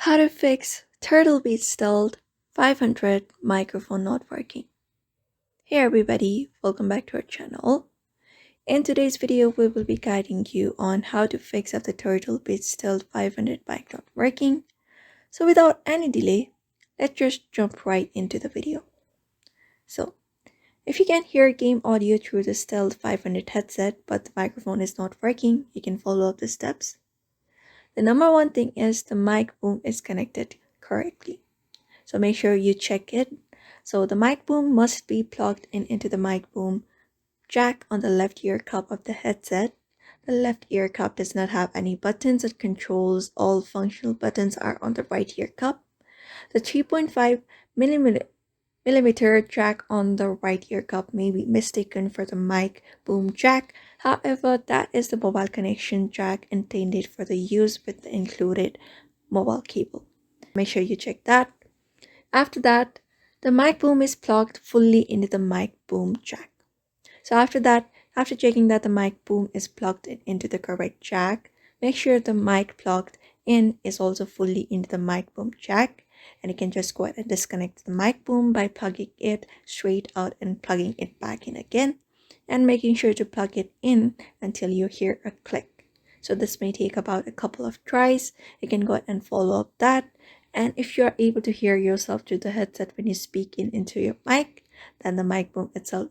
How to fix Turtle Beach Stealth 500 microphone not working. Hey everybody, welcome back to our channel. In today's video, we will be guiding you on how to fix up the Turtle Beach Stealth 500 mic not working. So without any delay, let's just jump right into the video. So if you can hear game audio through the Stealth 500 headset but the microphone is not working, you can follow up the steps. The number one thing is the mic boom is connected correctly. So make sure you check it. So the mic boom must be plugged into the mic boom jack on the left ear cup of the headset. The left ear cup does not have any buttons that controls. All functional buttons are on the right ear cup. The 3.5 millimeter jack on the right ear cup may be mistaken for the mic boom jack. However, that is the mobile connection jack intended for the use with the included mobile cable. Make sure you check that. After that, the mic boom is plugged fully into the mic boom jack. So after checking that the mic boom is plugged into the correct jack, make sure the mic plugged in is also fully into the mic boom jack. And you can just go ahead and disconnect the mic boom by plugging it straight out and plugging it back in again. And making sure to plug it in until you hear a click. So this may take about a couple of tries. You can go ahead and follow up that. And if you are able to hear yourself through the headset when you speak into your mic, then the mic boom itself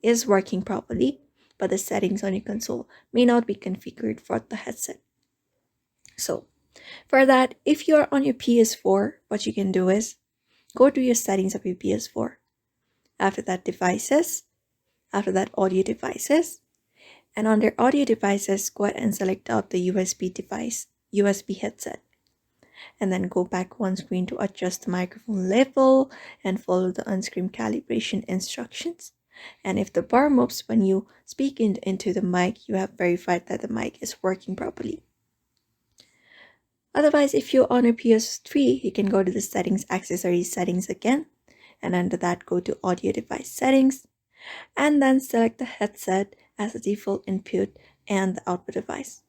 is working properly, but the settings on your console may not be configured for the headset. So for that, if you are on your PS4, what you can do is go to your settings of your PS4. After that, devices. After that, audio devices. And under audio devices, go ahead and select out the USB headset. And then go back one screen to adjust the microphone level and follow the on-screen calibration instructions. And if the bar moves when you speak into the mic, you have verified that the mic is working properly. Otherwise, if you're on a PS3, you can go to the settings, accessories settings again. And under that, go to audio device settings. And then select the headset as the default input and the output device.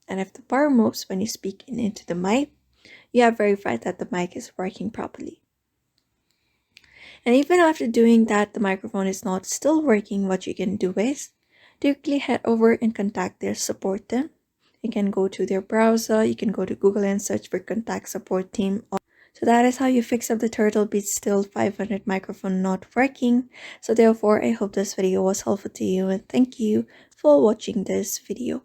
And if the bar moves when you speak into the mic, you have verified that the mic is working properly. And even after doing that, the microphone is not still working, what you can do is directly head over and contact their support team. You can go to their browser, you can go to Google and search for contact support team. So that is how you fix up the Turtle Beach Stealth 500 microphone not working. So therefore, I hope this video was helpful to you and thank you for watching this video.